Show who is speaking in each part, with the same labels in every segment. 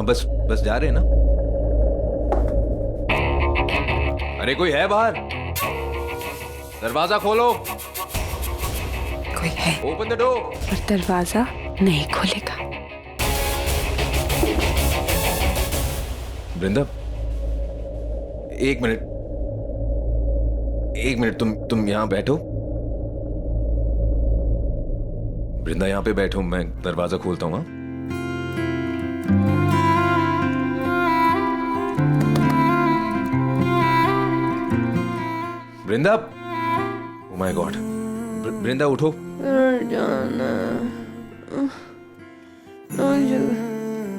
Speaker 1: हाँ बस बस जा रहे हैं ना। अरे कोई है बाहर? दरवाजा खोलो।
Speaker 2: कोई है
Speaker 1: ओपन द डोर।
Speaker 2: पर दरवाजा नहीं खोलेगा।
Speaker 1: वृंदा, एक मिनट तुम यहाँ बैठो। वृंदा यहाँ पे बैठो, मैं दरवाजा खोलता हूँ। वृंदा, ओह माय गॉड, वृंदा उठो।
Speaker 2: जाना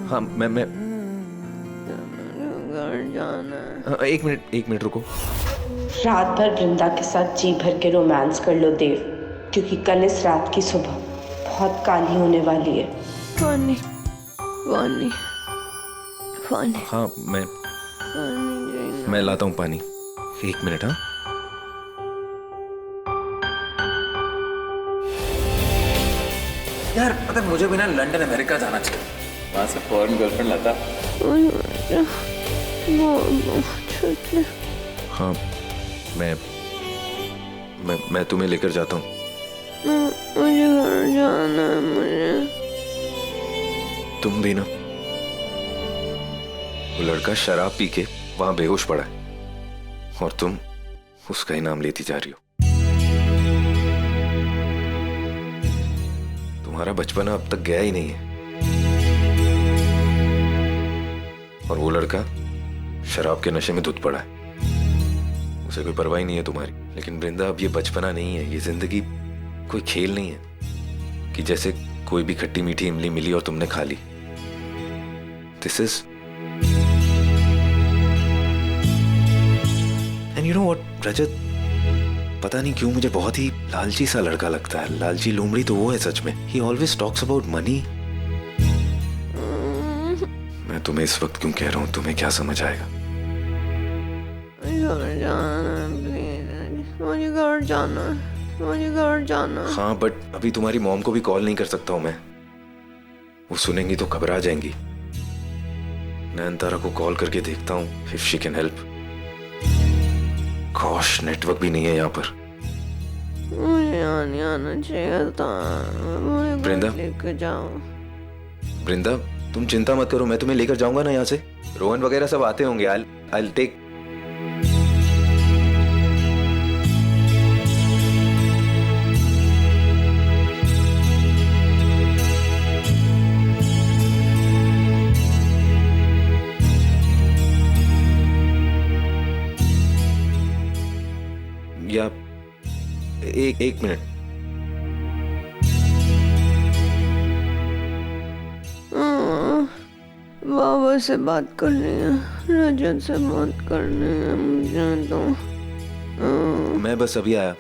Speaker 1: हाँ मैं
Speaker 2: जाना।
Speaker 1: एक मिनट रुको।
Speaker 3: रात भर वृंदा के साथ जी भर के रोमांस कर लो देव, क्योंकि कल इस रात की सुबह बहुत काली होने वाली है।
Speaker 2: पानी पानी पानी
Speaker 1: हाँ मैं लाता हूँ पानी। एक मिनट। हाँ यार, पता है मुझे भी ना लंदन अमेरिका जाना चाहिए, वहां से फॉरेन गर्लफ्रेंड लाता। हाँ मैं तुम्हें लेकर जाता हूँ।
Speaker 2: मुझे घर जाना है। मुझे
Speaker 1: तुम भी ना, वो लड़का शराब पी के वहां बेहोश पड़ा है और तुम उसका ही नाम लेती जा रही हो। तुम्हारा बचपना अब तक गया ही नहीं है और वो लड़का शराब के नशे में धुत पड़ा है, उसे कोई परवाह ही नहीं है तुम्हारी। लेकिन वृंदा, अब ये बचपना नहीं है, ये जिंदगी कोई खेल नहीं है कि जैसे कोई भी खट्टी मीठी इमली मिली और तुमने खा ली। This is and you know what Rajat, पता नहीं क्यों मुझे बहुत ही लालची सा लड़का लगता है। लालची लोमड़ी तो वो है सच में। ही ऑलवेज टॉक्स अबाउट मनी। मैं तुम्हें इस वक्त क्यों कह रहा हूं, तुम्हें क्या समझ आएगा?
Speaker 2: मुझे घर जाना, मुझे घर जाना।
Speaker 1: हाँ बट अभी तुम्हारी मॉम को भी कॉल नहीं कर सकता हूं मैं, वो सुनेंगी तो घबरा जाएंगी। नयनतारा को कॉल करके देखता हूँ if she can help. Gosh, network भी नहीं है यहाँ पर।
Speaker 2: मुझे आना चाहिए था।
Speaker 1: वृंदा,
Speaker 2: लेकर जाओ।
Speaker 1: वृंदा तुम चिंता मत करो, मैं तुम्हें लेकर जाऊंगा ना यहाँ से। रोहन वगैरह सब आते होंगे। I'll take। या एक मिनट।
Speaker 2: बाबा से बात करनी है, रजत से बात करनी है मुझे तो।
Speaker 1: मैं बस अभी आया।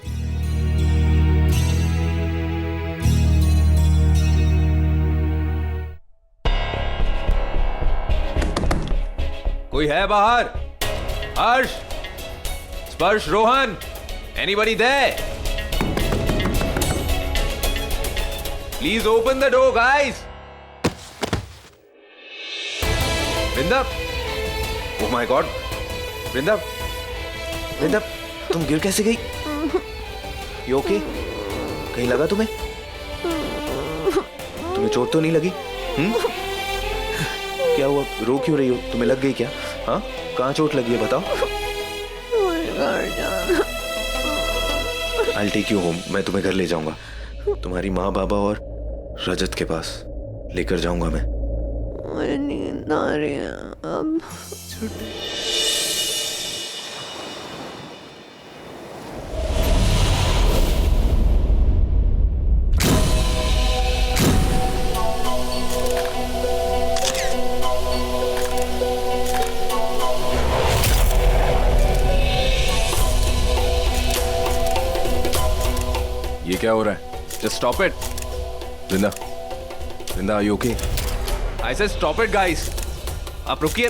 Speaker 1: कोई है बाहर? हर्ष, स्पर्श, Rohan, anybody there? Please open the door, guys. Vrinda, oh my God, वृंदा, वृंदा, तुम गिर कैसे गई? You okay? कहीं लगा तुम्हें? तुम्हें चोट तो नहीं लगी? क्या हुआ? रो क्यों रही हो? तुम्हें लग गई क्या? हाँ, कहाँ चोट लगी है बताओ? I'll take you home. मैं तुम्हें घर ले जाऊंगा, तुम्हारी माँ बाबा और रजत के पास लेकर जाऊंगा मैं।
Speaker 2: मुझे नींद आ रही है अब।
Speaker 1: ये क्या हो रहा है? Just stop it. Vrinda, Vrinda, are you okay? I said stop it, guys. आप रुकिए।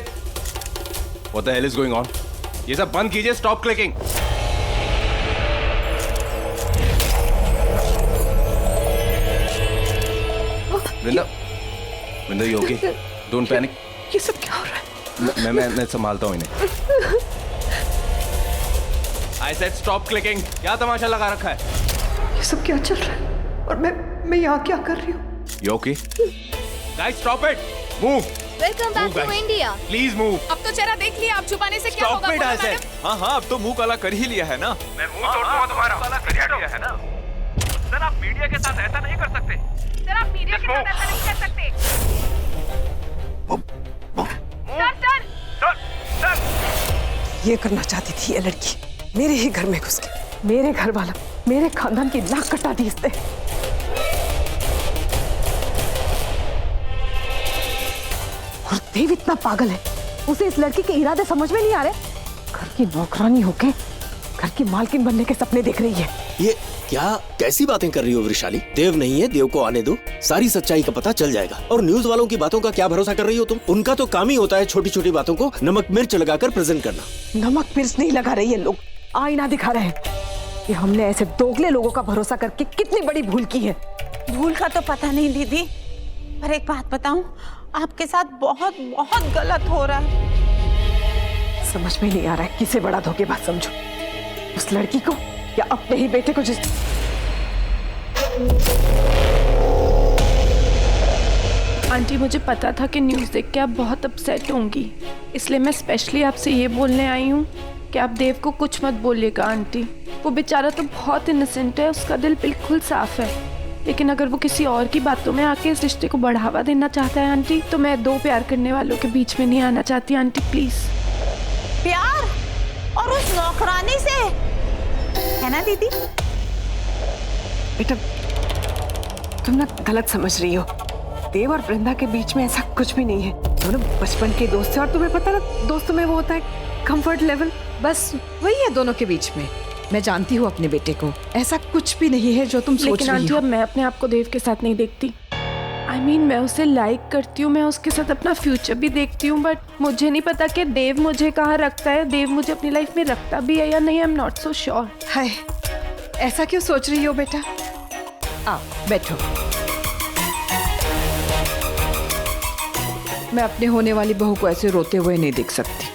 Speaker 1: What the hell is going on? ये सब बंद कीजिए। Stop clicking. Vrinda, Vrinda, you okay? Don't panic.
Speaker 2: ये सब क्या हो रहा है?
Speaker 4: मैं संभालता हूँ इन्हें। I said stop clicking। क्या तमाशा लगा रखा है?
Speaker 2: ये सब क्या चल रहा है? और मैं यहाँ क्या कर रही हूँ?
Speaker 4: You okay? Guys, stop it! Move!
Speaker 5: Welcome back to India.
Speaker 4: Please move!
Speaker 6: अब तो चेहरा देख लिया, आप छुपाने से क्या
Speaker 4: Stop
Speaker 6: होगा?
Speaker 4: it, I
Speaker 6: बोलो
Speaker 4: said।
Speaker 6: मैडम।
Speaker 4: हाँ, अब तो मुंह काला कर ही लिया है ना। मैं मुंह तोड़ दूंगा तुम्हारा। काला कर लिया है ना। सर, आप मीडिया के साथ ऐसा नहीं कर सकते।
Speaker 6: सर, आप मीडिया के साथ ऐसा नहीं कर सकते। सर।
Speaker 2: ये करना चाहती थी ये लड़की, मेरे ही घर में घुस के मेरे घर वाला, मेरे खानदान की नाक कटा दी इसने। और देव इतना पागल है, उसे इस लड़की के इरादे समझ में नहीं आ रहे। घर की नौकरानी होके घर की मालकिन बनने के सपने देख रही है।
Speaker 7: ये क्या कैसी बातें कर रही हो वृषाली? देव नहीं है, देव को आने दो, सारी सच्चाई का पता चल जाएगा। और न्यूज वालों की बातों का क्या भरोसा कर रही हो तुम? उनका तो काम ही होता है छोटी छोटी बातों को नमक मिर्च लगाकर प्रेजेंट करना।
Speaker 2: नमक मिर्च नहीं लगा रही है, लोग आईना दिखा रहे हैं कि हमने ऐसे दोगले लोगों का भरोसा करके कितनी बड़ी भूल की है।
Speaker 8: भूल का तो पता नहीं दीदी, पर एक बात बताऊं, आपके साथ बहुत बहुत गलत हो रहा है।
Speaker 2: समझ में नहीं आ रहा है किसे बड़ा धोखेबाज समझो, उस लड़की को या अपने ही बेटे को। जिस
Speaker 9: आंटी, मुझे पता था कि न्यूज़ देख के आप बहुत अपसेट होंगी, इसलिए मैं स्पेशली आपसे ये बोलने आई हूँ कि आप देव को कुछ मत बोलिएगा। आंटी, वो बेचारा तो बहुत इनोसेंट है, उसका दिल बिल्कुल साफ है, लेकिन अगर वो किसी और की बातों में आके इस रिश्ते को बढ़ावा देना चाहता है आंटी, तो मैं दो प्यार करने वालों के बीच में नहीं आना चाहती। Aunty please.
Speaker 8: प्यार? और उस नौकरानी से, है ना दीदी?
Speaker 2: बेटा, तुम ना गलत समझ रही हो। देव और वृंदा के बीच में ऐसा कुछ भी नहीं है, दोनों बचपन के दोस्त हैं। और तुम्हें पता ना, दोस्तों में वो होता है कंफर्ट लेवल, बस वही है दोनों के बीच में। मैं जानती हूँ अपने बेटे को, ऐसा कुछ भी नहीं है जो तुम सोच रही हो।
Speaker 9: लेकिन आंटी, अब मैं अपने आप को देव के साथ नहीं देखती। I mean, मैं उसे लाइक करती हूँ, मैं उसके साथ अपना फ्यूचर भी देखती हूँ, बट मुझे नहीं पता कि देव मुझे कहाँ रखता है, देव मुझे अपनी लाइफ में रखता भी है या नहीं। I am not so sure.
Speaker 2: हाय, ऐसा क्यों सोच रही हो बेटा? आओ बैठो। मैं अपने होने वाली बहू को ऐसे रोते हुए नहीं देख सकती।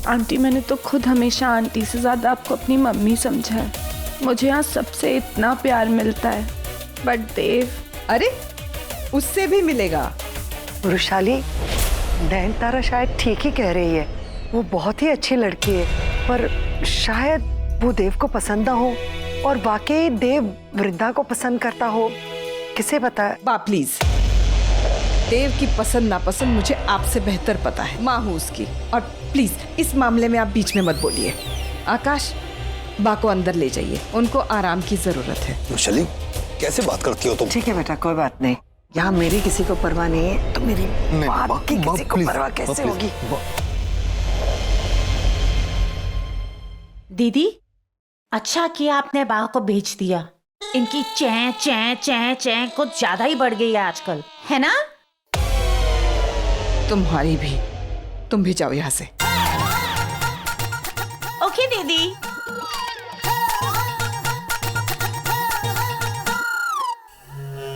Speaker 9: आंटी, मैंने तो खुद हमेशा आंटी से ज़्यादा आपको अपनी मम्मी समझा है। मुझे यहाँ सबसे इतना प्यार मिलता है, बट देव,
Speaker 2: अरे उससे भी मिलेगा।
Speaker 10: वृषाली, नयनतारा शायद ठीक ही कह रही है, वो बहुत ही अच्छी लड़की है, पर शायद वो देव को पसंद ना हो और वाकई देव वृंदा को पसंद करता हो, किसे पता है।
Speaker 2: बा प्लीज, देव की पसंद नापसंद मुझे आपसे बेहतर पता है, माँ हूँ उसकी। और प्लीज इस मामले में आप बीच में मत बोलिए। आकाश, बा को अंदर ले जाइए, उनको आराम की जरूरत है।
Speaker 11: वृषाली, कैसे बात करती हो तुम?
Speaker 10: ठीक है बेटा, कोई बात नहीं। यहाँ मेरी किसी को परवाह नहीं है, तो मेरी बाप की किसी को परवाह कैसे होगी?
Speaker 8: दीदी, अच्छा किया आपने बा को भेज दिया। इनकी चैं चैं चैं चैं कुछ ज्यादा ही बढ़ गई है आजकल, है ना?
Speaker 2: तुम्हारी भी, तुम भी जाओ यहाँ से।
Speaker 8: ओके दीदी।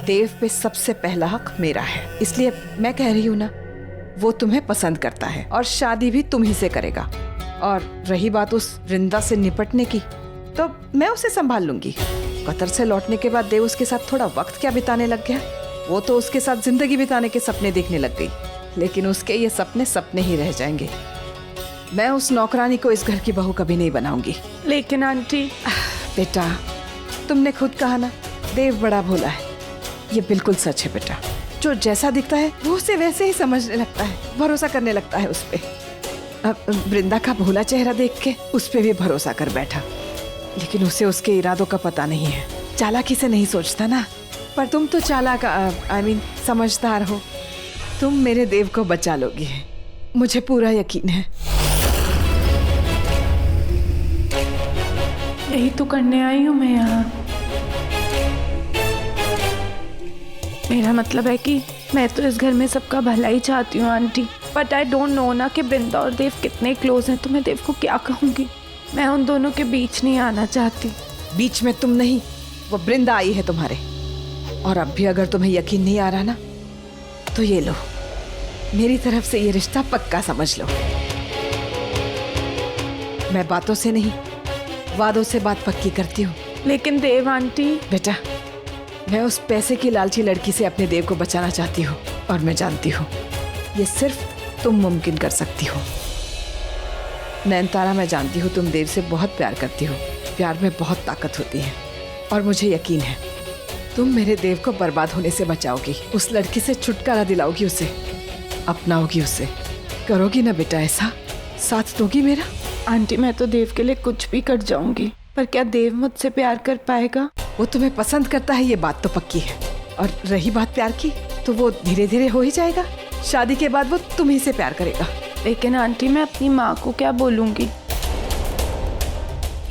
Speaker 2: देव पे सबसे पहला हक मेरा है, इसलिए मैं कह रही हूँ ना, वो तुम्हें पसंद करता है और शादी भी तुम ही से करेगा। और रही बात उस वृंदा से निपटने की, तो मैं उसे संभाल लूंगी। कतर से लौटने के बाद देव उसके साथ थोड़ा वक्त क्या बिताने लग गया, वो तो उसके साथ जिंदगी बिताने के सपने देखने लग गई। लेकिन उसके ये सपने सपने ही रह जाएंगे। मैं उस नौकरानी को इस घर की बहू कभी नहीं बनाऊंगी।
Speaker 9: लेकिन आंटी,
Speaker 2: बेटा, तुमने खुद कहा ना, देव बड़ा भोला है। ये बिल्कुल सच है बेटा, जो जैसा दिखता है वो उसे वैसे ही समझने लगता है, भरोसा करने लगता है उस पे। अब वृंदा का भोला चेहरा देख के उस पे भी भरोसा कर बैठा, लेकिन उसे उसके इरादों का पता नहीं है। चालाकी से नहीं सोचता ना, पर तुम तो चालाक, आई मीन समझदार हो। तुम मेरे देव को बचा लोगी, मुझे पूरा यकीन है।
Speaker 9: यही तो करने आई हूँ मैं यहाँ। मेरा मतलब है कि मैं तो इस घर में सबका भला ही चाहती हूँ aunty, but I don't know ना कि वृंदा और देव कितने क्लोज हैं, तो मैं देव को क्या कहूँगी। मैं उन दोनों के बीच नहीं आना चाहती।
Speaker 2: बीच में तुम नहीं, वो वृंदा आई है तुम्हारे। और अब भी अगर तुम्हें यकीन नहीं आ रहा ना, तो ये लो, मेरी तरफ से ये रिश्ता पक्का समझ लो। मैं बातों से नहीं, वादों से बात पक्की करती हूँ।
Speaker 9: लेकिन देव आंटी,
Speaker 2: बेटा, मैं उस पैसे की लालची लड़की से अपने देव को बचाना चाहती हूँ, और मैं जानती हूँ ये सिर्फ तुम मुमकिन कर सकती हो। नयनतारा, मैं जानती हूँ तुम देव से बहुत प्यार करती हो। प्यार में बहुत ताकत होती है, और मुझे यकीन है तुम मेरे देव को बर्बाद होने से बचाओगी, उस लड़की से छुटकारा दिलाओगी, उसे अपनाओगी, उसे करोगी ना बेटा? ऐसा साथ दोगी मेरा?
Speaker 9: आंटी मैं तो देव के लिए कुछ भी कर जाऊंगी, पर क्या देव मुझसे प्यार कर पाएगा?
Speaker 2: वो तुम्हें पसंद करता है, ये बात तो पक्की है। और रही बात प्यार की, तो वो धीरे धीरे हो ही जाएगा। शादी के बाद वो तुम्ही से प्यार करेगा।
Speaker 9: लेकिन आंटी मैं अपनी माँ को क्या बोलूंगी?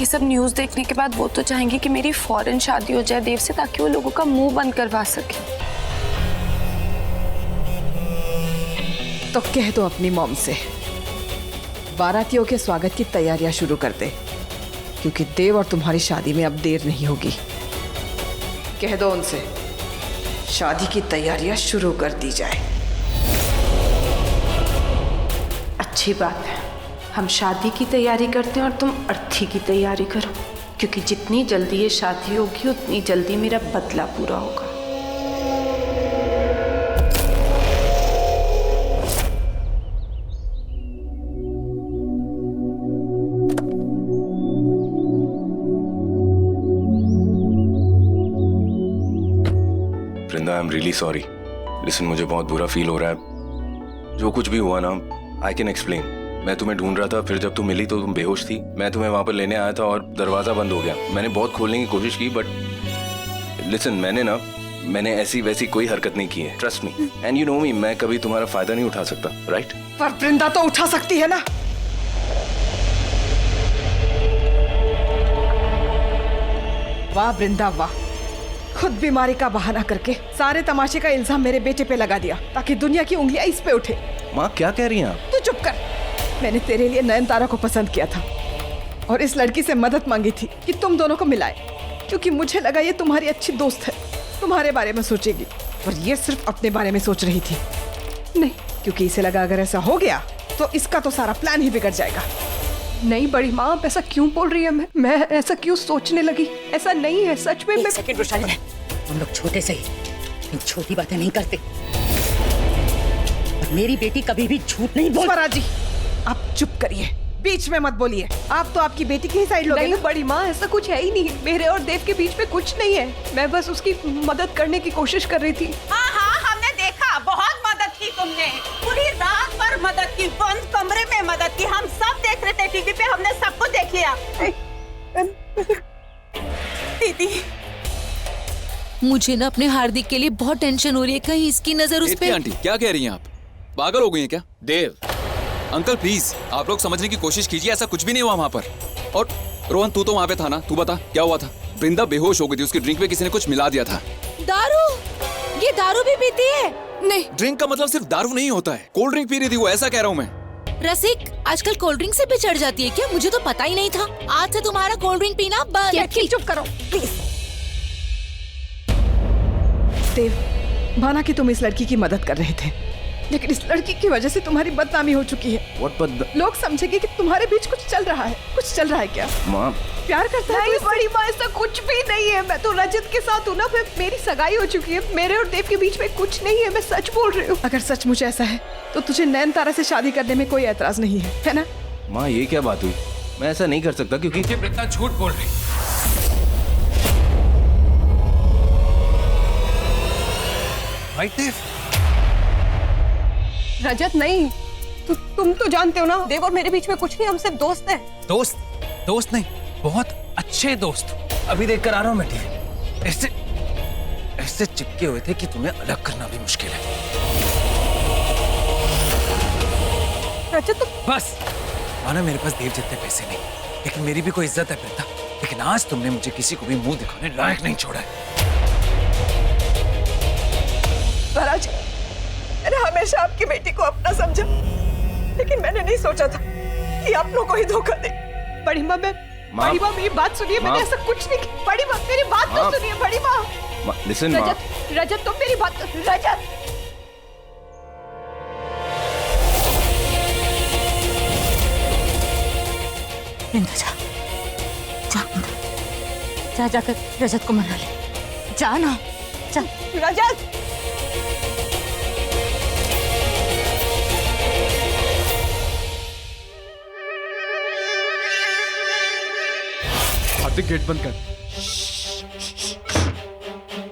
Speaker 9: ये सब न्यूज़ देखने के बाद वो तो चाहेंगी कि मेरी फौरन शादी हो जाए देव से, ताकि वो लोगों का मुंह बंद करवा सके।
Speaker 2: तो कह दो अपनी मॉम से बारातियों के स्वागत की तैयारियां शुरू कर दे, क्योंकि देव और तुम्हारी शादी में अब देर नहीं होगी। कह दो उनसे शादी की तैयारियां शुरू कर दी जाए।
Speaker 9: अच्छी बात है, हम शादी की तैयारी करते हैं और तुम अर्थी की तैयारी करो, क्योंकि जितनी जल्दी ये शादी होगी उतनी जल्दी मेरा बदला पूरा होगा।
Speaker 1: Vrinda, I am really sorry. Listen, मुझे बहुत बुरा फील हो रहा है। जो कुछ भी हुआ ना, आई कैन एक्सप्लेन। मैं तुम्हें ढूंढ रहा था, फिर जब तुम मिली तो तुम बेहोश थी। मैं तुम्हें वहां पर लेने आया था और दरवाजा बंद हो गया। मैंने बहुत खोलने की कोशिश की, बट लिसन, मैंने ऐसी वैसी कोई हरकत नहीं की है। Trust me, and you know me, मैं कभी तुम्हारा फायदा नहीं उठा सकता, राइट?
Speaker 2: पर वृंदा तो उठा सकती है ना। वाह वृंदा वाह, खुद बीमारी का बहाना करके सारे तमाशे का इल्जाम मेरे बेटे पे लगा दिया, ताकि दुनिया की उंगलियां इस पे उठे।
Speaker 1: माँ, क्या कह रही हैं आप?
Speaker 2: तू चुप कर। मैंने तेरे लिए नयनतारा को पसंद किया था और इस लड़की से मदद मांगी थी कि तुम दोनों को मिलाए, क्योंकि मुझे लगा ये तुम्हारी अच्छी दोस्त है, तुम्हारे बारे में सोचेगी। पर ये सिर्फ अपने बारे में सोच रही थी। नहीं, क्योंकि इसे लगा अगर ऐसा हो गया तो इसका तो सारा प्लान ही बिगड़ जाएगा।
Speaker 5: नहीं बड़ी माँ, आप ऐसा क्यों बोल रही है? मैं ऐसा क्यों सोचने लगी? ऐसा नहीं है, सच में।
Speaker 12: एक सेकंड वृषाली, हम लोग छोटे से ही इन छोटी बातें नहीं करते, और मेरी बेटी कभी भी झूठ नहीं बोलती।
Speaker 2: स्वरा जी, आप चुप करिए, बीच में मत बोलिए। आप तो आपकी बेटी की ही साइड लोगे।
Speaker 5: नहीं बड़ी माँ, ऐसा कुछ है ही नहीं। मेरे और देव के बीच में कुछ नहीं है। मैं बस उसकी मदद करने की कोशिश कर रही थी।
Speaker 8: हाँ हाँ, हमने देखा, बहुत मदद की तुमने, पूरी रात भर मदद की, बंद कमरे में मदद की। हम सब देख रहे थे टीवी पे, हमने सब कुछ देख लिया। दीदी,
Speaker 12: मुझे ना अपने हार्दिक के लिए बहुत टेंशन हो रही है। कहीं इसकी नजर उस पे।
Speaker 4: आंटी क्या कह रही हैं आप? पागल हो गई हैं क्या? देव अंकल प्लीज, आप लोग समझने की कोशिश कीजिए, ऐसा कुछ भी नहीं हुआ वहाँ पर। और रोहन, तू तो वहाँ पे था ना, तू बता क्या हुआ था? वृंदा बेहोश हो गई थी, उसकी ड्रिंक में किसी ने कुछ मिला दिया था।
Speaker 12: दारू? ये दारू भी पीती है? नहीं,
Speaker 4: ड्रिंक का मतलब सिर्फ दारू नहीं होता है, कोल्ड ड्रिंक पी रही थी वो, ऐसा कह रहा हूँ मैं।
Speaker 12: रसिक, आजकल कोल्ड ड्रिंक से भी चढ़ जाती है क्या? मुझे तो पता ही नहीं था। आज से तुम्हारा कोल्ड ड्रिंक पीना बंद।
Speaker 2: चुप करो प्लीज। देव, माना कि तुम इस लड़की की मदद कर रहे थे, लेकिन इस लड़की की वजह से तुम्हारी बदनामी हो चुकी है। लोग समझेंगे कि तुम्हारे बीच कुछ चल रहा है। कुछ चल रहा है क्या?
Speaker 1: माँ,
Speaker 2: प्यार करता है?
Speaker 5: नहीं बड़ी माँ, ऐसा कुछ भी नहीं है। मैं तो रजत के साथ हूँ ना, मेरी सगाई हो चुकी है। मेरे और देव के बीच में कुछ नहीं है, मैं सच बोल रही हूँ।
Speaker 2: अगर सचमुच ऐसा है तो तुझे नयनतारा से शादी करने में कोई एतराज नहीं है ना?
Speaker 1: माँ, ये क्या बात हुई? मैं ऐसा नहीं कर सकता, क्योंकि
Speaker 4: वृंदा झूठ बोल रही।
Speaker 5: रजत नहीं, तुम तो जानते हो ना, देव और मेरे बीच में कुछ नहीं, हम सिर्फ दोस्त हैं।
Speaker 13: दोस्त नहीं, बहुत अच्छे दोस्त। अभी देख कर आ रहा हूँ मैं टीवी। ऐसे चिपके हुए थे कि तुम्हें अलग करना भी मुश्किल है।
Speaker 5: रजत तो
Speaker 13: बस माना, मेरे पास देव जितने पैसे नहीं, लेकिन मेरी भी कोई इज्जत है वृंदा। लेकिन आज तुमने मुझे किसी को भी मुंह दिखाने लायक नहीं छोड़ा है।
Speaker 5: महाराज, मैंने हमेशा आपकी बेटी को अपना समझा, लेकिन मैंने नहीं सोचा था कि अपनों को ही धोखा दे। बड़ी माँ, बड़ी माँ मेरी बात सुनिए, मैंने ऐसा कुछ नहीं किया। बड़ी माँ मेरी बात तो सुनिए। बड़ी माँ,
Speaker 1: लिसन माँ,
Speaker 5: रजत तुम मेरी बात, रजत
Speaker 12: वृंदा जा जा वृंदा, जा जाकर रजत को मना ले, जा ना, जा।
Speaker 5: रजत,
Speaker 14: हार्दिक गेट बंद कर।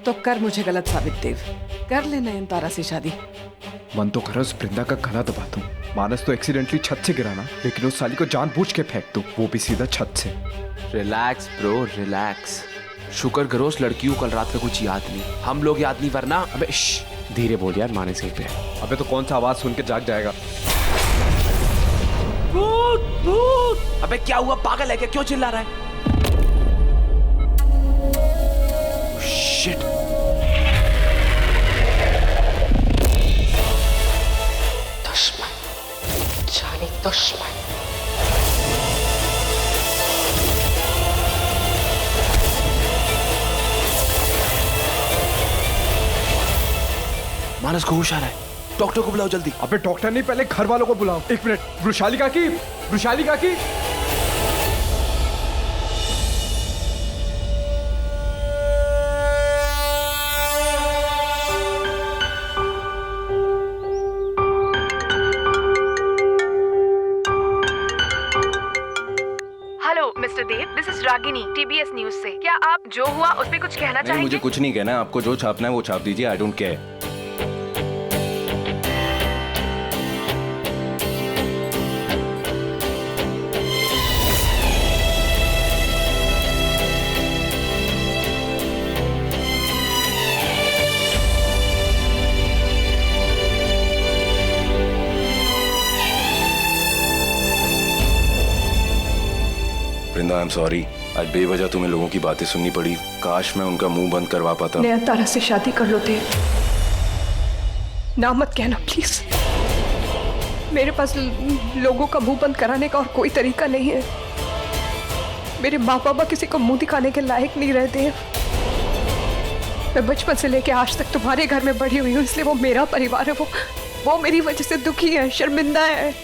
Speaker 2: तो कर मुझे गलत साबित देव, कर ले नयनतारा से शादी।
Speaker 14: मन तो कर उस वृंदा का गला दबा दूं, मानस तो एक्सीडेंटली छत से गिराना, लेकिन उस साली को जानबूझ के फेंक दूं, वो भी सीधा छत से।
Speaker 15: Relax bro, relax. शुक्र करो उस लड़की को कल रात का कुछ याद नहीं, हम लोग याद नहीं, वरना। अबे धीरे बोल यार, मानस यहीं पे है।
Speaker 14: अबे तो कौन सा आवाज सुन के जाग जाएगा?
Speaker 15: भूत भूत! अबे क्या हुआ, पागल है क्या, क्यों चिल्ला रहा है? शिट!
Speaker 12: दुश्मन, जानी दुश्मन।
Speaker 15: मानस को होश आ रहा है, डॉक्टर को बुलाओ जल्दी।
Speaker 14: अबे डॉक्टर नहीं, पहले घर वालों को बुलाओ। एक मिनट, वृशाली काकी, वृशाली काकी।
Speaker 9: Hello mister Dev, this is Ragini TBS news से। क्या आप जो हुआ उस पे कुछ कहना चाहेंगे?
Speaker 1: मुझे कुछ नहीं कहना है, आपको जो छापना है वो छाप दीजिए, I don't care. Vrinda, I am sorry, आज बेवजह तुम्हें लोगों की बातें सुननी पड़ी। काश मैं उनका मुंह बंद करवा पाता।
Speaker 5: नयनतारा से शादी कर लो देव, ना मत कहना प्लीज। मेरे पास लोगों का मुंह बंद कराने का और कोई तरीका नहीं है। मेरे माँ बाबा किसी को मुंह दिखाने के लायक नहीं रहे देव। मैं बचपन से लेके आज तक तुम्हारे घर में बढ़ी हुई हूँ, इसलिए वो मेरा परिवार है। वो मेरी वजह से दुखी है, शर्मिंदा है।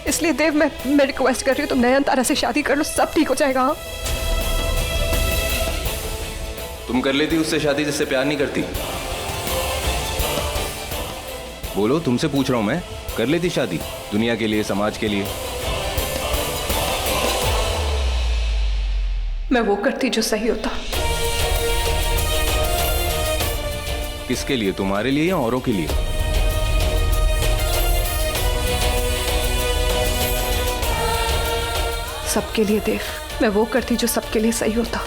Speaker 5: इसलिए देव मैं रिक्वेस्ट कर रही हूँ, तुम नयनतारा से शादी कर लो, सब ठीक हो जाएगा। हाँ?
Speaker 1: तुम कर लेती उससे शादी जिससे प्यार नहीं करती? बोलो, तुमसे पूछ रहा हूं मैं, कर लेती शादी दुनिया के लिए, समाज के लिए?
Speaker 5: मैं वो करती जो सही होता।
Speaker 1: किसके लिए, तुम्हारे लिए या औरों के लिए?
Speaker 5: सबके लिए देव, मैं वो करती जो सबके लिए सही होता।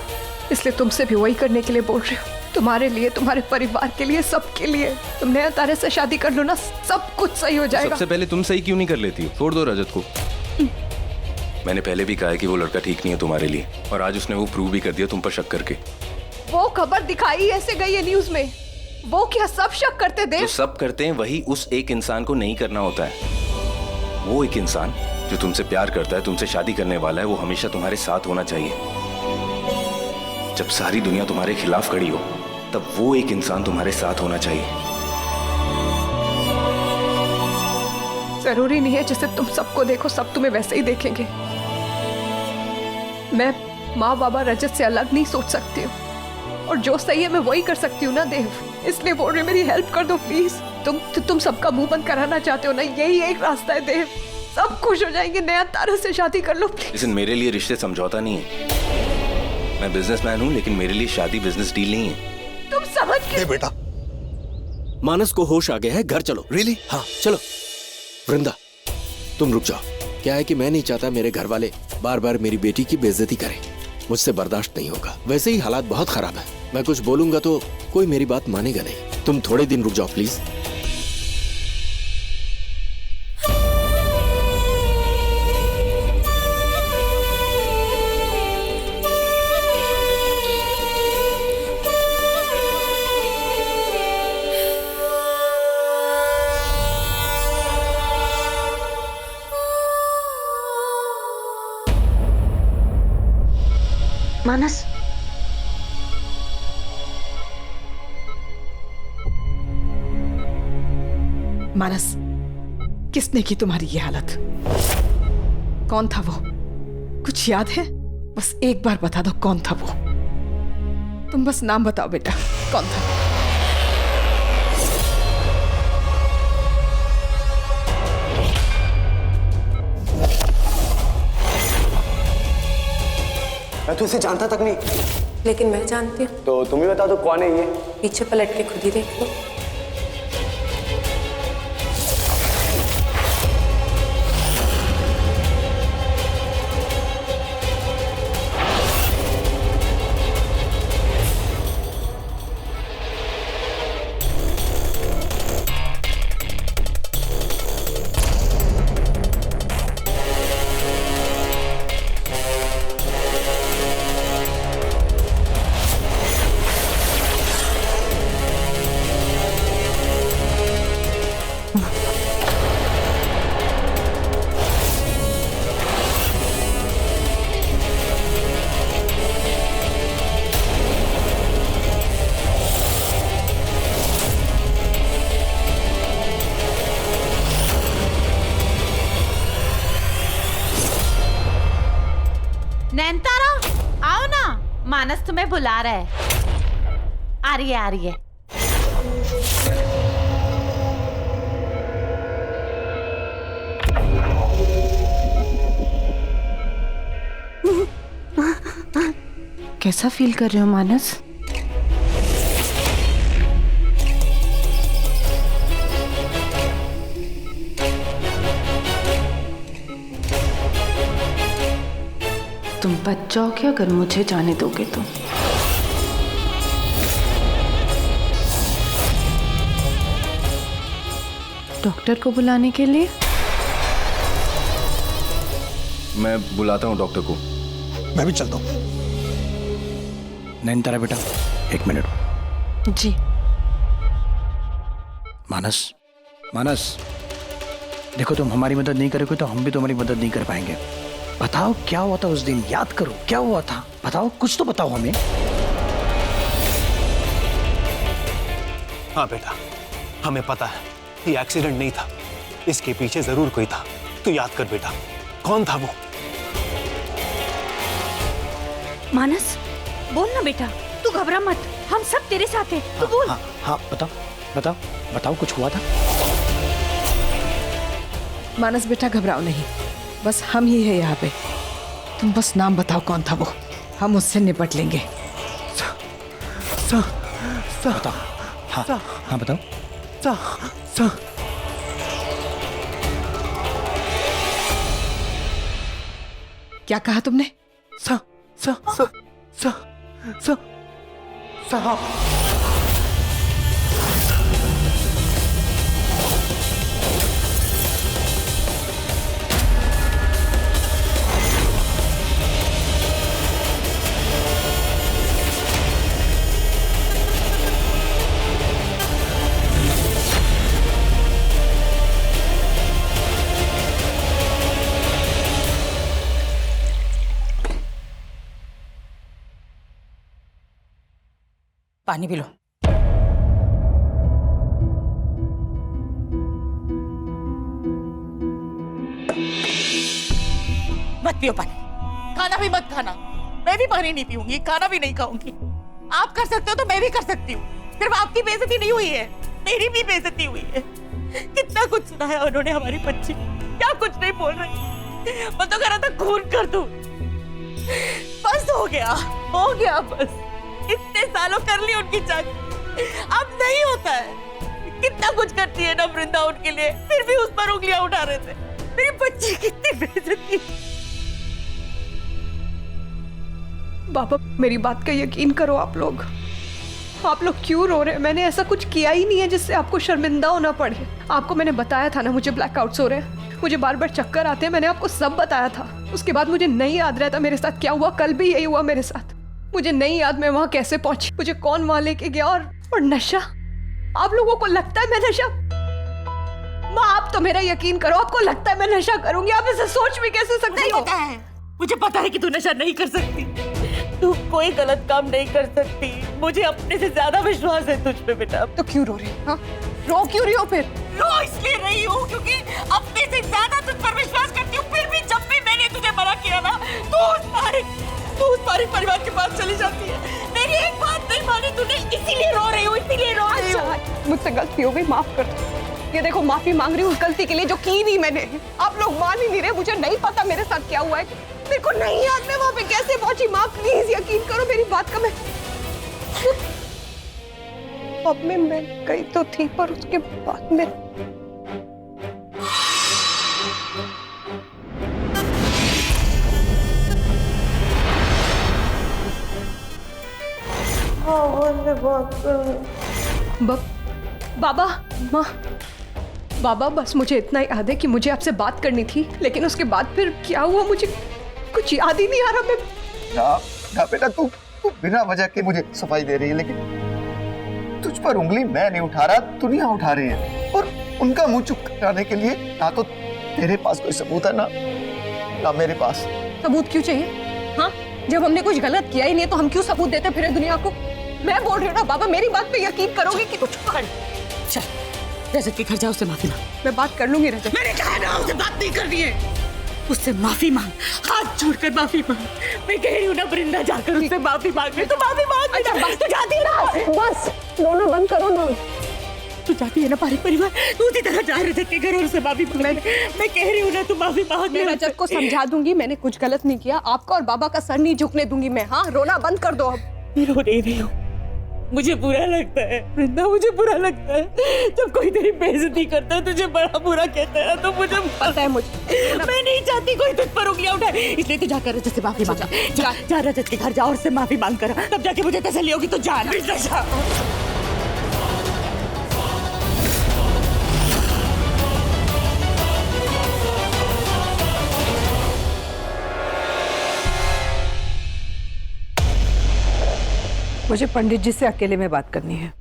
Speaker 5: इसलिए तुमसे भी वही करने के लिए बोल रही हूँ, तुम्हारे लिए, तुम्हारे परिवार के लिए, सबके लिए। तुम नयनतारा से शादी कर लो ना, सब कुछ सही हो जाएगा।
Speaker 1: सबसे पहले तुम सही क्यों नहीं कर लेती? छोड़ दो रजत को। मैंने पहले भी कहा है कि वो लड़का ठीक नहीं है तुम्हारे लिए, और आज उसने वो प्रूव भी कर दिया तुम पर शक करके।
Speaker 5: वो खबर दिखाई ऐसे गई है न्यूज में, वो क्या सब शक करते देव?
Speaker 1: जो सब करते हैं वही उस एक इंसान को नहीं करना होता है। वो एक इंसान जो तुमसे प्यार करता है, तुमसे शादी करने वाला है, वो हमेशा तुम्हारे साथ होना चाहिए। जब सारी दुनिया तुम्हारे खिलाफ खड़ी हो, तब वो एक इंसान तुम्हारे साथ होना चाहिए।
Speaker 5: जरूरी नहीं है जैसे तुम सबको देखो सब तुम्हें वैसे ही देखेंगे। मैं माँ बाबा रजत से अलग नहीं सोच सकती हूँ, और जो सही है मैं वही कर सकती हूँ ना देव। इसलिए बोल रही, मेरी हेल्प कर दो प्लीज। तुम सबका मुंह बंद कराना चाहते हो ना, यही एक रास्ता है देव, सब खुश हो जाएंगे। नयनतारा से शादी कर लो प्लीज।
Speaker 1: लेकिन मेरे लिए रिश्ते समझौता नहीं है। मैं बिजनेसमैन हूँ, लेकिन मेरे लिए शादी बिजनेस डील नहीं है।
Speaker 5: तुम समझ के
Speaker 11: बेटा,
Speaker 7: मानस को होश आ गया है, घर चलो।
Speaker 11: रियली?
Speaker 7: हाँ चलो। वृंदा तुम रुक जाओ। क्या है कि मैं नहीं चाहता मेरे घर वाले बार बार मेरी बेटी की बेइज्जती करें, मुझसे बर्दाश्त नहीं होगा। वैसे ही हालात बहुत खराब है, मैं कुछ बोलूंगा तो कोई मेरी बात मानेगा नहीं। तुम थोड़े दिन रुक जाओ प्लीज।
Speaker 10: मानस,
Speaker 2: मानस, किसने की तुम्हारी ये हालत? कौन था वो? कुछ याद है? बस एक बार बता दो कौन था वो। तुम बस नाम बताओ बेटा, कौन था?
Speaker 16: मैं तो इसे जानता तक नहीं।
Speaker 17: लेकिन मैं जानती हूँ।
Speaker 16: तो तुम ही बता दो कौन है ये।
Speaker 17: पीछे पलट के खुद ही देख लो।
Speaker 8: नैनतारा, आओ ना, मानस तुम्हें बुला रहा है। आ रही है, आ रही है।
Speaker 9: कैसा फील कर रहे हो मानस? तुम बच जाओगे अगर मुझे जाने दोगे तो। डॉक्टर को बुलाने के लिए?
Speaker 11: मैं बुलाता हूँ डॉक्टर को।
Speaker 16: मैं भी चलता हूँ।
Speaker 7: नैनतारा बेटा, एक मिनट।
Speaker 9: जी।
Speaker 7: मानस, मानस, देखो तुम हमारी मदद नहीं करोगे तो हम भी तुम्हारी मदद नहीं कर पाएंगे। बताओ क्या हुआ था उस दिन, याद करो क्या हुआ था, बताओ, कुछ तो बताओ हमें।
Speaker 16: हाँ बेटा, हमें पता है ये एक्सीडेंट नहीं था, इसके पीछे जरूर कोई था। तू याद कर बेटा, कौन था वो?
Speaker 12: मानस, बोल ना बेटा, तू घबरा मत, हम सब तेरे साथ हैं, तू बोल।
Speaker 7: हाँ बताओ, बताओ, बताओ, कुछ हुआ था?
Speaker 2: मानस बेटा घबराओ नहीं, बस हम ही है यहाँ पे। तुम बस नाम बताओ कौन था वो, हम उससे निपट लेंगे।
Speaker 7: बताओ। हाँ हाँ बताओ।
Speaker 2: क्या कहा तुमने?
Speaker 16: साहब।
Speaker 8: पानी पी लो।
Speaker 18: मत पियो पानी, खाना भी मत खाना। मैं भी पानी नहीं पीऊंगी, खाना भी नहीं खाऊंगी। आप कर सकते हो तो मैं भी कर सकती हूँ। सिर्फ आपकी बेइज्जती नहीं हुई है, मेरी भी बेइज्जती हुई है। कितना कुछ सुनाया उन्होंने हमारी बच्ची, क्या कुछ नहीं बोल रही। मैं तो कह रहा था खून कर दूं। बस हो गया बस। इतने सालों कर ली उनकी जंग, अब नहीं होता है। कितना कुछ करती है ना वृंदा उनके लिए, फिर भी उस पर उंगलियां उठा रहे थे। मेरी बच्ची कितनी बेइज्जती।
Speaker 5: बाबा, मेरी बात का यकीन करो। आप लोग क्यों रो रहे हैं? मैंने ऐसा कुछ किया ही नहीं है जिससे आपको शर्मिंदा होना पड़े। आपको मैंने बताया था ना मुझे ब्लैकआउट्स हो रहे हैं, मुझे बार बार चक्कर आते हैं। मैंने आपको सब बताया था। उसके बाद मुझे नहीं याद रहता मेरे साथ क्या हुआ। कल भी यही हुआ मेरे साथ। मुझे नहीं याद मैं वहां कैसे पहुंची, मुझे कौन वहां लेके गया। और नशा, आप लोगों को लगता है मैं नशा? माँ, आप तो मेरा यकीन करो, आपको लगता है मैं नशा करूंगी? आप इसे सोच भी कैसे सकती हो?
Speaker 18: मुझे पता है कि तू नशा नहीं कर सकती, तू कोई गलत काम नहीं कर सकती। मुझे अपने से ज्यादा विश्वास है तुझ पे बेटा।
Speaker 5: तो क्यों रो रही है? हाँ? रो क्यों रही हो फिर?
Speaker 18: रो इसलिए रही हूँ क्योंकि अपने से ज्यादा तुझ पर विश्वास करती हूँ, फिर भी जब भी मैंने तुझे मना किया ना तो उस तारिक परिवार के पास चली जाती है। मेरी एक बात नहीं मानी तूने, इसीलिए रो रही हूँ, इसीलिए रो रही हूँ।
Speaker 5: मुझसे गलती हो गई, माफ कर दो। ये देखो माफी मांग रही हूँ उस गलती के लिए जो की नहीं मैंने। आप लोग मान ही नहीं रहे, मुझे नहीं पता मेरे साथ क्या हुआ है, मेरे को नहीं याद मैं वहां पे कैसे पहुंची। माँ प्लीज यकीन करो मेरी बात का। मैं अब मैं गई तो थी पर उसके बाद में बाबा माँ, बाबा बस मुझे इतना याद है कि मुझे आपसे बात करनी थी, लेकिन उसके बाद फिर क्या हुआ मुझे कुछ याद ही नहीं आ रहा। मैं
Speaker 19: ना बेटा, तू बिना वजह के मुझे सफाई दे रही है, लेकिन तुझ पर उंगली मैं नहीं उठा रहा, दुनिया उठा रही है। और उनका मुंह चुप कराने के लिए ना तो तेरे पास कोई सबूत है ना मेरे पास।
Speaker 5: सबूत क्यों चाहिए? हाँ, जब हमने कुछ गलत किया ही नहीं तो हम क्यों सबूत देते फिर दुनिया को? मैं बोल रही हूँ ना बाबा, मेरी बात पे यकीन करोगे कि
Speaker 18: चल रजत के घर जाओ, उससे माफी मांग।
Speaker 5: मैं बात कर लूंगी रजत।
Speaker 18: मैंने कहा ना उसे बात नहीं करनी है, उससे माफी मांग, हाथ जोड़कर माफी मांग। मैं कह रही हूँ ना वृंदा, जाकर उससे माफी मांग ले। तो माफी मांग। अच्छा बस, तू जाती है ना, बस रोना बंद करो ना। तू जाती है ना पारिक परिवार, तू उसी तरह जा रजत के घर और उससे माफी मांग। मैं कह रही हूँ ना तू माफी मांग।
Speaker 5: मैं रजत को समझा दूंगी मैंने कुछ गलत नहीं किया, आपका और बाबा का सर नहीं झुकने दूंगी मैं। हाँ, रोना बंद कर दो अब।
Speaker 18: मैं रो नहीं रही हूँ, मुझे बुरा लगता है वृंदा, मुझे बुरा लगता है जब कोई तेरी बेइज्जती करता है, तुझे बड़ा बुरा कहता है, तो मुझे पता है। मुझे मैं नहीं चाहती कोई तुझ पर उंगलियां उठाए, इसलिए तू जाकर रजत से माफी मांग। जा रजत के घर जा और उससे माफी मांग कर, तब जाके मुझे तसल्ली होगी। तो जा जा।
Speaker 10: मुझे पंडित जी से अकेले में बात करनी है।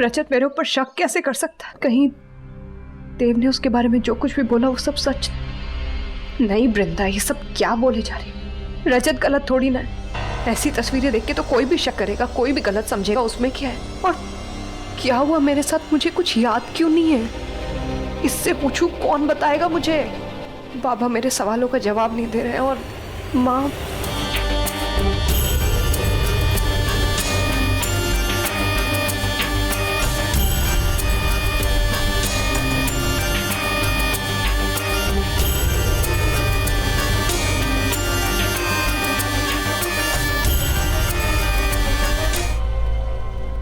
Speaker 5: रजत मेरे ऊपर शक कैसे कर सकता है? कहीं देव ने उसके बारे में जो कुछ भी बोला वो सब सच नहीं। वृंदा, ये सब क्या बोले जा रही? रजत गलत थोड़ी ना है। ऐसी तस्वीरें देख के तो कोई भी शक करेगा, कोई भी गलत समझेगा। उसमें क्या है? और क्या हुआ मेरे साथ मुझे कुछ याद क्यों नहीं है? इससे पूछूं, कौन बताएगा मुझे? बाबा मेरे सवालों का जवाब नहीं दे रहे हैं और माँ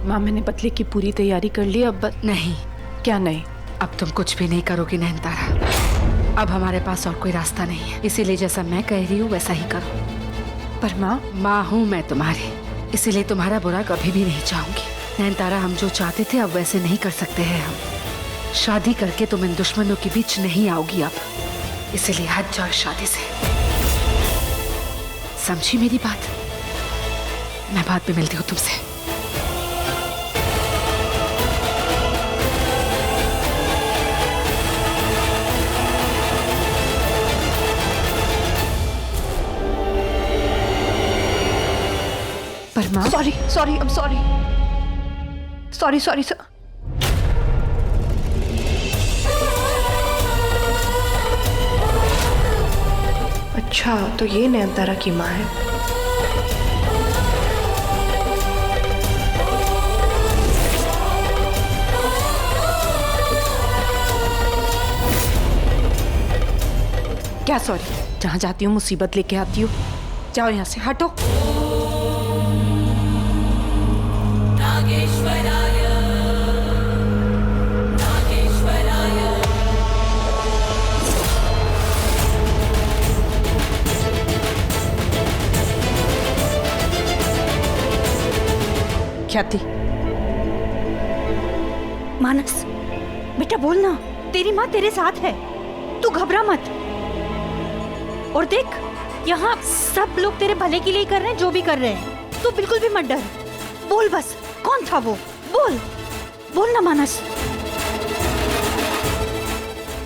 Speaker 9: माँ, मैंने बदले की पूरी तैयारी कर ली। अब
Speaker 12: नहीं।
Speaker 9: क्या नहीं?
Speaker 12: अब तुम कुछ भी नहीं करोगी नयनतारा। अब हमारे पास और कोई रास्ता नहीं है, इसीलिए जैसा मैं कह रही हूँ वैसा ही करो।
Speaker 9: पर
Speaker 12: माँ हूँ मैं तुम्हारी, इसीलिए तुम्हारा बुरा कभी भी नहीं चाहूंगी। नयनतारा, हम जो चाहते थे अब वैसे नहीं कर सकते हैं। हम शादी करके तुम इन दुश्मनों के बीच नहीं आओगी अब, इसीलिए हट जाओ शादी से। समझी मेरी बात? मैं बाद में मिलती हूँ तुमसे।
Speaker 9: पर माँ,
Speaker 5: sorry, I am sorry sir. अच्छा, तो ये नयनतारा की माँ है।
Speaker 9: क्या सॉरी? जहाँ जाती हूँ मुसीबत लेके आती हूँ। जाओ यहाँ से, हटो। ख्याति,
Speaker 12: मानस बेटा बोल ना, तेरी माँ तेरे साथ है, तू घबरा मत। और देख, यहाँ सब लोग तेरे भले के लिए कर रहे हैं जो भी कर रहे हैं।
Speaker 20: तू बिल्कुल भी मत डर। बोल बस, कौन था वो? बोल, बोल ना मानस।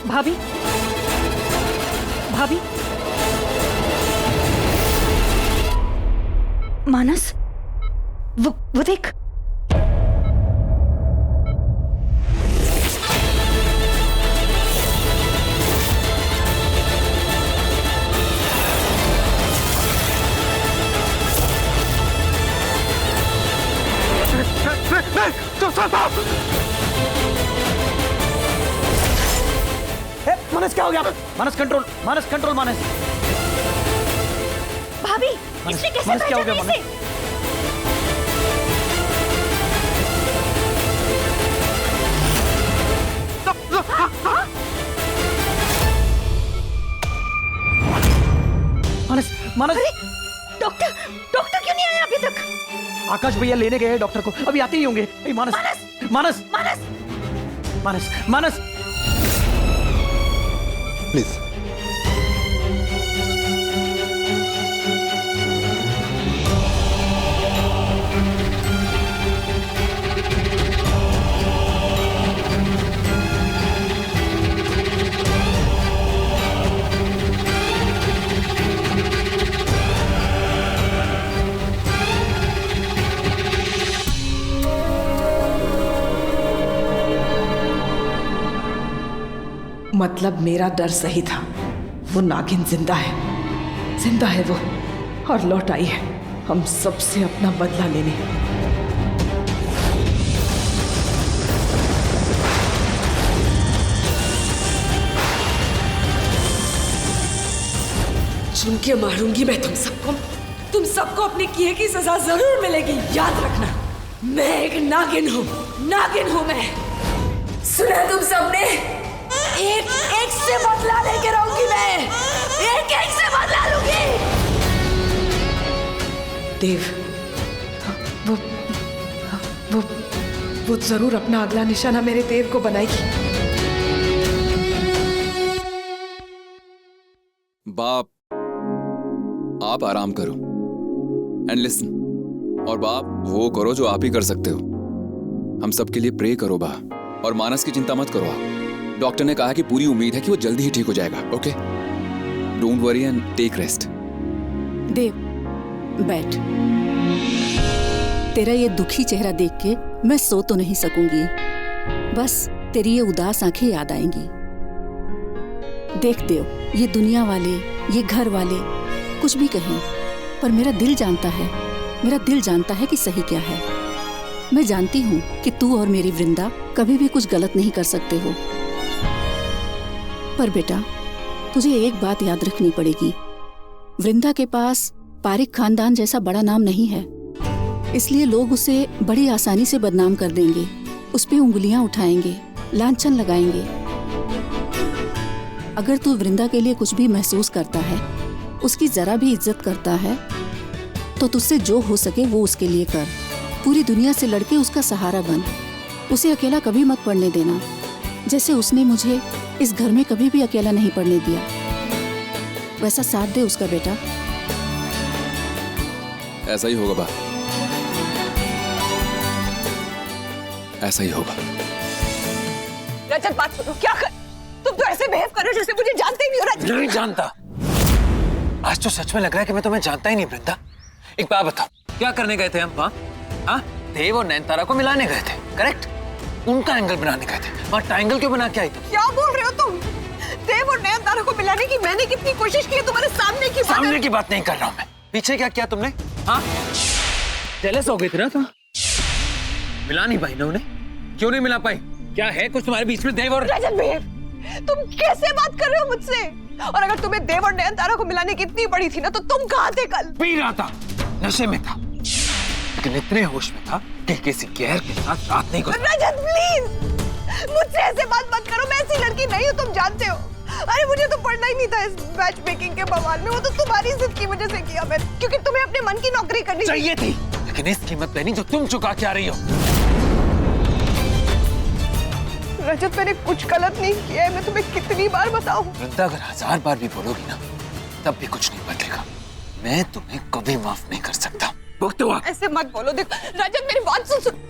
Speaker 20: भाभी, भाभी, मानस, वो देख।
Speaker 16: मानस क्या हो गया? मानस कंट्रोल, मानस कंट्रोल, मानस।
Speaker 20: भाभी, इसने कैसे
Speaker 16: मानस क्या हो गया?
Speaker 20: मानस?
Speaker 16: मानस, मानस।
Speaker 20: अरे डॉक्टर, डॉक्टर क्यों नहीं आया अभी तक?
Speaker 16: आकाश भैया लेने गए हैं डॉक्टर को, अभी आते ही होंगे। मानस, मानस,
Speaker 20: मानस,
Speaker 16: मानस, मानस,
Speaker 19: प्लीज।
Speaker 2: मतलब मेरा डर सही था। वो नागिन जिंदा है वो, और लौट आई है हम सबसे अपना बदला लेने।
Speaker 21: चुन के मारूंगी मैं तुम सबको अपने किए की सजा जरूर मिलेगी। याद रखना, मैं एक नागिन हूँ मैं। सुना तुम सबने? एक एक से बदला लेके रहूंगी मैं, एक एक से बदला लूंगी।
Speaker 2: देव, वो जरूर अपना अगला निशाना मेरे देव को बनाएगी।
Speaker 4: बाप, आप आराम करो एंड लिसन। और बाप, वो करो जो आप ही कर सकते हो। हम सबके लिए प्रे करो बा, और मानस की चिंता मत करो आप। डॉक्टर ने कहा कि पूरी उम्मीद है कि वो जल्दी ही ठीक हो जाएगा। Okay, don't worry and take rest.
Speaker 22: Dev, बैठ। तेरा ये दुखी चेहरा देख के मैं सो तो नहीं सकूंगी। बस तेरी ये उदास आंखें याद आएंगी। देख देव, ये दुनिया वाले, ये घर वाले कुछ भी कहें, पर मेरा दिल जानता है कि सही क्या है। मैं जानती हूँ कि तू और मेरी वृंदा कभी भी कुछ गलत नहीं कर सकते हो। पर बेटा, तुझे एक बात याद रखनी पड़ेगी। वृंदा के पास पारिक खानदान जैसा बड़ा नाम नहीं है, इसलिए लोग उसे बड़ी आसानी से बदनाम कर देंगे, उस पे उंगलियां उठाएंगे, लांछन लगाएंगे। अगर तू वृंदा के लिए कुछ भी महसूस करता है, उसकी जरा भी इज्जत करता है, तो तुझसे जो हो सके वो उसके लिए कर। पूरी दुनिया से लड़के उसका सहारा बन। उसे अकेला कभी मत पड़ने देना, जैसे उसने मुझे इस घर में कभी भी अकेला नहीं पड़ने दिया। वैसा साथ दे उसका बेटा।
Speaker 4: ऐसा ही होगा बा, ऐसा ही होगा।
Speaker 18: रजत, बात सुनो। क्या कर, तुम तो ऐसे बिहेव कर रहे हो जैसे मुझे जानते ही नहीं हो। रजत,
Speaker 13: नहीं जानता। आज तो सच में लग रहा है कि मैं तुम्हें जानता ही नहीं। वृंदा, एक बात बताओ, क्या करने गए थे हम वहाँ? हाँ, देव और नयनतारा को मिलाने गए थे, करेक्ट? उनका एंगल बनाने गए थे। वहाँ ट्रायंगल क्यों बना के आई तुम?
Speaker 18: क्या बोल रहे हो तुम? देव और नयनतारा को मिलाने की मैंने कितनी कोशिश की है, तुम्हारे सामने
Speaker 13: की बात नहीं कर रहा हूँ मैं। पीछे क्या किया तुमने? हाँ, जेलस हो गई थी ना तुम? मिला नहीं पाई ना उन्हें? क्यों नहीं मिला पाई? क्या है कुछ तुम्हारे बीच में देव और?
Speaker 18: रजत भैया, तुम कैसे बात कर रहे हो मुझसे? और अगर तुम्हें देव और नयनतारा को मिलाने की इतनी बड़ी थी ना, तो तुम कहाँ थे कल?
Speaker 13: पी रहा था, नशे में था, लेकिन इतने होश में था कि किसी गैर के साथ रात नहीं गुजारी।
Speaker 18: रजत प्लीज, मुझसे ऐसे बात मत करो। मैं ऐसी लड़की नहीं हूँ, तुम जानते हो। अरे मुझे तो पढ़ना ही नहीं था इस मैच मेकिंग के बवाल में। वो तो तुम्हारी जिद की वजह से किया मैंने, क्योंकि तुम्हें अपने मन की नौकरी करनी
Speaker 13: चाहिए थी, लेकिन इस कीमत पे नहीं जो तुम चुका के आ रही हो।
Speaker 18: रजत, मैंने कुछ गलत नहीं किया है। मैं तुम्हें कितनी बार बताऊं?
Speaker 13: वृंदा, अगर 1000 बार भी बोलोगी ना, तब भी कुछ नहीं बदलेगा। मैं तुम्हें कभी माफ नहीं कर सकता। भुगतो आप।
Speaker 5: ऐसे मत बोलो, देखो रजत मेरी बात सुन।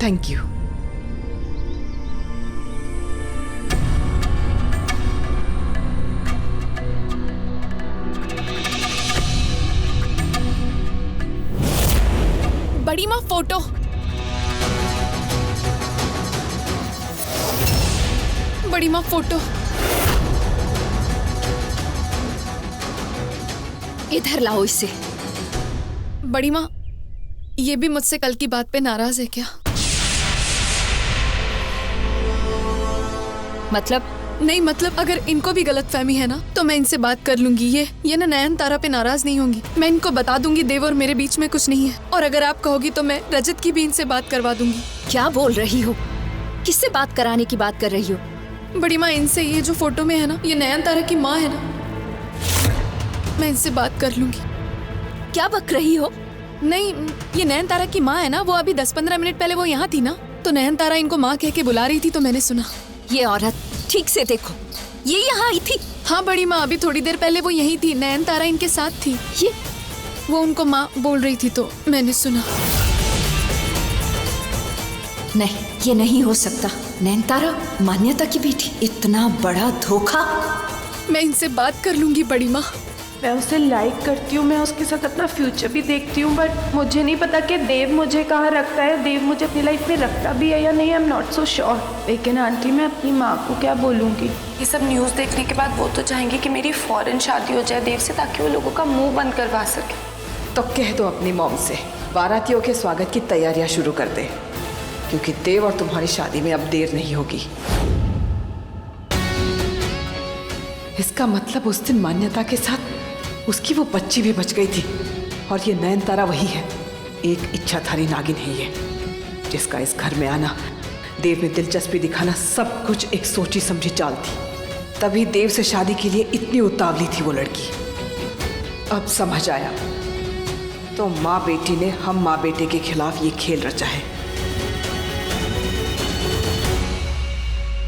Speaker 2: Thank you.
Speaker 21: बड़ी माँ फोटो। बड़ी माँ फोटो।
Speaker 20: इधर लाओ इसे।
Speaker 21: बड़ी माँ, ये भी मुझसे कल की बात पे नाराज है क्या?
Speaker 20: मतलब?
Speaker 21: नहीं मतलब अगर इनको भी गलतफहमी है ना तो मैं इनसे बात कर लूंगी। ये ना नयनतारा पे नाराज नहीं होंगी। मैं इनको बता दूंगी देव और मेरे बीच में कुछ नहीं है, और अगर आप कहोगी तो मैं रजत की भी इनसे बात करवा दूंगी।
Speaker 20: क्या बोल रही हो? किससे बात कराने की बात कर रही हो?
Speaker 21: बड़ी माँ, इनसे ये जो फोटो में है ना, ये नयनतारा की माँ है ना, मैं इनसे बात कर लूंगी।
Speaker 20: क्या बक रही हो?
Speaker 21: नहीं, ये नयनतारा की माँ है ना, वो अभी 10-15 मिनट पहले वो यहाँ थी ना, तो नयनतारा इनको माँ कह के बुला रही थी तो मैंने सुना।
Speaker 20: ये औरत ठीक से देखो, ये यहाँ आई थी।
Speaker 21: हाँ बड़ी माँ, अभी थोड़ी देर पहले वो यही थी, नयनतारा इनके साथ थी।
Speaker 20: ये
Speaker 21: वो उनको माँ बोल रही थी तो मैंने सुना।
Speaker 20: नहीं, ये नहीं हो सकता। नयनतारा मान्यता की बेटी, इतना बड़ा धोखा।
Speaker 21: मैं इनसे बात कर लूंगी बड़ी माँ।
Speaker 9: मैं उसे लाइक करती हूँ, मैं उसके साथ अपना फ्यूचर भी देखती हूँ, बट मुझे नहीं पता कि देव मुझे कहाँ रखता है, देव मुझे अपनी लाइफ में रखता भी है या नहीं। I am not so sure. लेकिन आंटी, मैं अपनी माँ को क्या बोलूँगी? ये सब न्यूज़ देखने के बाद वो तो चाहेंगे कि मेरी फौरन शादी हो जाए देव से, ताकि वो लोगों का मुंह बंद करवा सके।
Speaker 2: तो कह दो अपनी मॉम से बारातियों के स्वागत की तैयारियां शुरू कर दे, क्योंकि देव और तुम्हारी शादी में अब देर नहीं होगी। इसका मतलब उस दिन मान्यता के साथ उसकी वो बच्ची भी बच गई थी, और ये नयनतारा वही है, एक इच्छाधारी नागिन है ये, जिसका इस घर में आना, देव में दिलचस्पी दिखाना, सब कुछ एक सोची समझी चाल थी। तभी देव से शादी के लिए इतनी उतावली थी वो लड़की। अब समझ आया, तो माँ बेटी ने हम माँ बेटे के खिलाफ ये खेल रचा है।